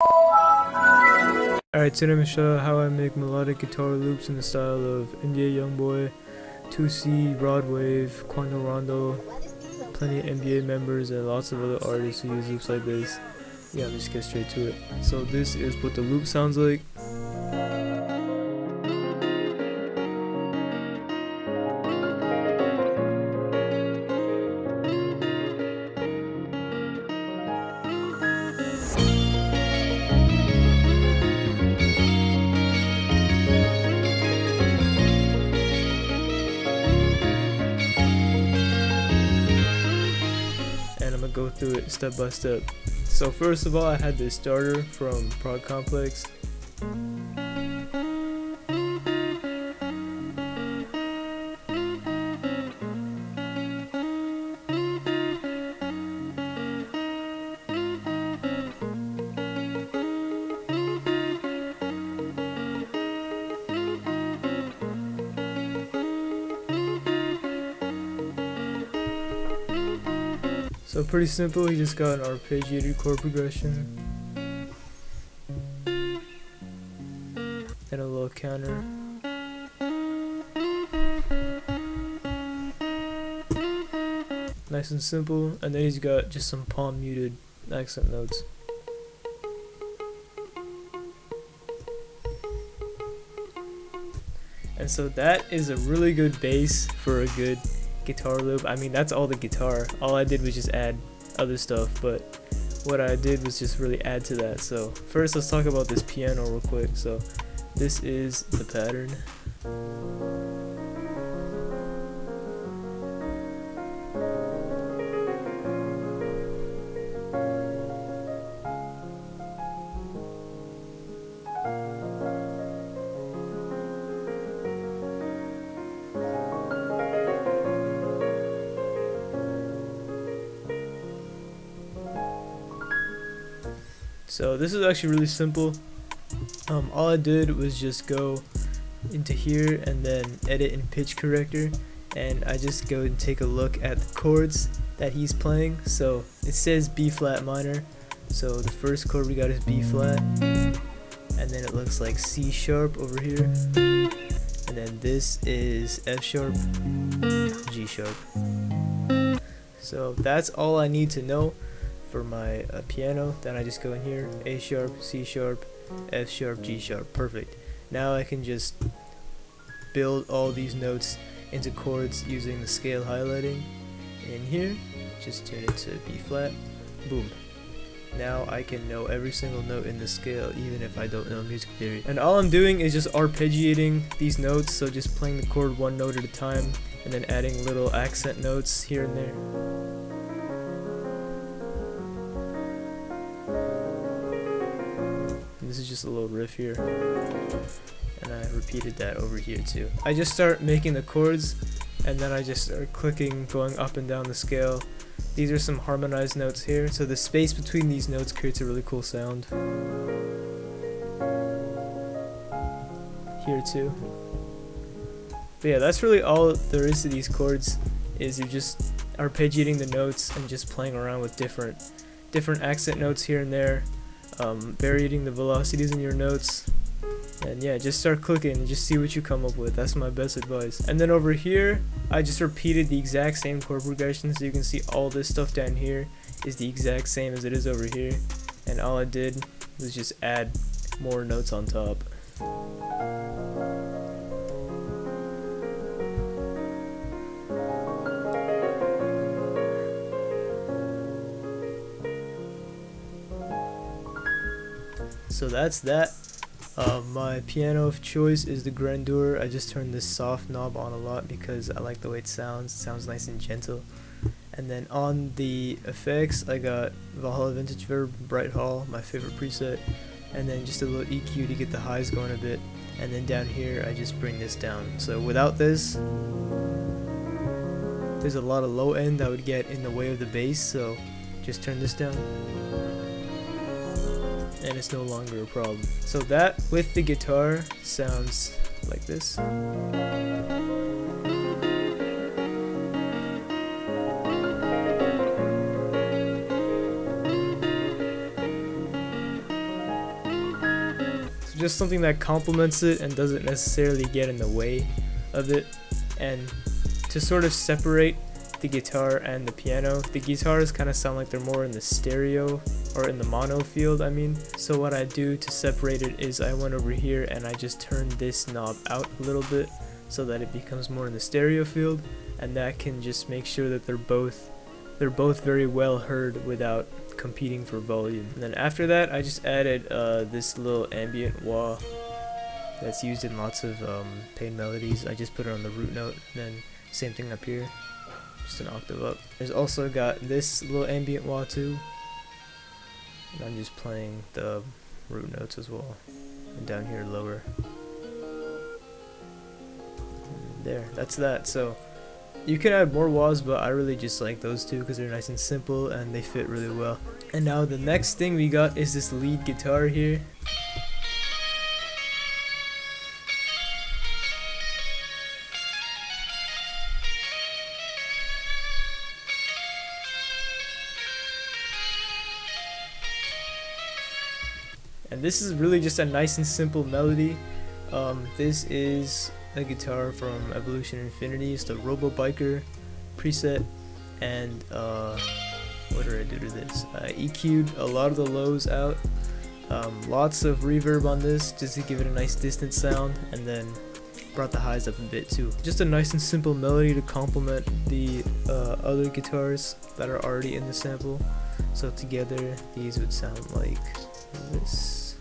Alright, today I'm going to show you how I make melodic guitar loops in the style of NBA Youngboy, 2C, Rod Wave, Quando Rondo, plenty of NBA members and lots of other artists who use loops like this. Yeah, let's just get straight to it. So this is what the loop sounds like. And I'm gonna go through it step by step. So first of all, I had this starter from Prog Complex. So pretty simple, you just got an arpeggiated chord progression and a little counter. Nice and simple, and then he's got just some palm muted accent notes. And so that is a really good base for a good guitar loop. I mean, that's all the guitar. All I did was just add other stuff, but what I did was just really add to that. So first, let's talk about this piano real quick. So this is the pattern. So this is actually really simple. All I did was just go into here and then edit in pitch corrector, and I just go and take a look at the chords that he's playing. So it says B flat minor, so the first chord we got is B flat, and then it looks like C sharp over here, and then this is F sharp, G sharp. So that's all I need to know for my piano. Then I just go in here, A sharp, C sharp, F sharp, G sharp. Perfect. Now I can just build all these notes into chords using the scale highlighting in here. Just tune it to B flat. Boom. Now I can know every single note in the scale, even if I don't know music theory. And all I'm doing is just arpeggiating these notes, so just playing the chord one note at a time and then adding little accent notes here and there. This is just a little riff here, and I repeated that over here too. I just start making the chords, and then I just start clicking, going up and down the scale. These are some harmonized notes here, so the space between these notes creates a really cool sound. Here too. But yeah, that's really all there is to these chords, is you're just arpeggiating the notes and just playing around with different accent notes here and there. Varying the velocities in your notes, and yeah, just start clicking and just see what you come up with. That's my best advice. And then over here, I just repeated the exact same chord progression, so you can see all this stuff down here is the exact same as it is over here, and all I did was just add more notes on top. So that's that. My piano of choice is the Grandeur. I just turned this soft knob on a lot because I like the way it sounds. It sounds nice and gentle. And then on the effects, I got Valhalla Vintage Verb, Bright Hall, my favorite preset, and then just a little EQ to get the highs going a bit. And then down here, I just bring this down. So without this, there's a lot of low end that would get in the way of the bass, so just turn this down, and it's no longer a problem. So that with the guitar sounds like this. just something that complements it and doesn't necessarily get in the way of it. And to sort of separate the guitar and the piano, the guitars kind of sound like they're more in the stereo or in the mono field, I mean. So what I do to separate it is I went over here and I just turned this knob out a little bit so that it becomes more in the stereo field, and that can just make sure that they're both very well heard without competing for volume. And then after that, I just added this little ambient wah that's used in lots of pain melodies. I just put it on the root note, and then same thing up here, just an octave up. There's also got this little ambient wah too, and I'm just playing the root notes as well, and down here lower. And there, that's that. So you can add more wahs, but I really just like those two because they're nice and simple and they fit really well. And now the next thing we got is this lead guitar here. And this is really just a nice and simple melody. This is a guitar from Evolution Infinity. It's the Robo Biker preset, and what did I do to this? I EQ'd a lot of the lows out, lots of reverb on this just to give it a nice distant sound, and then brought the highs up a bit too. Just a nice and simple melody to complement the other guitars that are already in the sample. So together these would sound like this.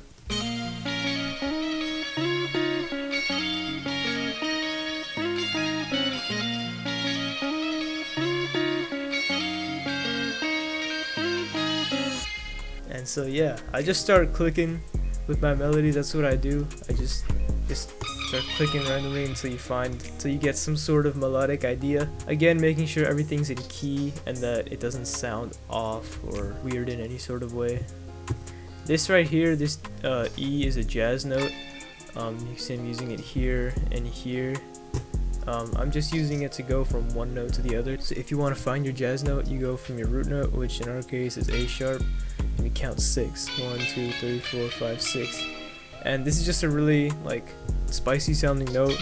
And so yeah, I just start clicking with my melodies. That's what I do. I just start clicking randomly until you get some sort of melodic idea. Again, making sure everything's in key and that it doesn't sound off or weird in any sort of way. This right here, this E is a jazz note. You can see I'm using it here and here. I'm just using it to go from one note to the other. So if you want to find your jazz note, you go from your root note, which in our case is A sharp, and you count 6. 1, 2, 3, 4, 5, 6. And this is just a really like spicy sounding note.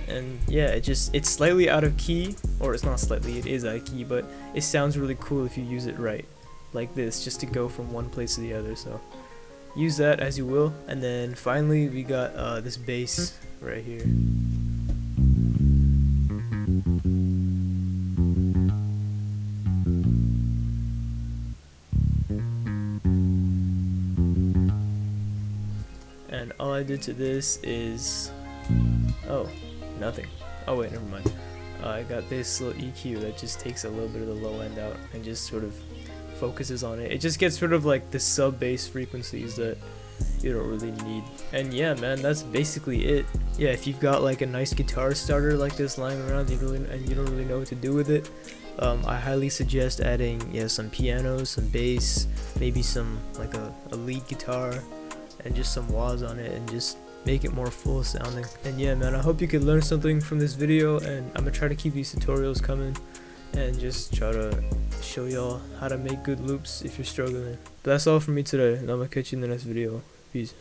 And yeah, it's slightly out of key, or it's not slightly, it is out of key, but it sounds really cool if you use it right, like this, just to go from one place to the other. So use that as you will. And then finally we got this bass right here. And all I did to this is, oh, nothing. Oh wait, never mind. I got this little EQ that just takes a little bit of the low end out and just sort of focuses on it. It just gets sort of like the sub bass frequencies that you don't really need. And yeah, man, that's basically it. Yeah, if you've got like a nice guitar starter like this lying around and you don't really know what to do with it, I highly suggest adding some pianos, some bass, maybe some like a lead guitar, and just some wahs on it, and just make it more full sounding. And yeah, man, I hope you could learn something from this video, and I'm gonna try to keep these tutorials coming and just try to show y'all how to make good loops if you're struggling. But that's all from me today, and I'm gonna catch you in the next video. Peace.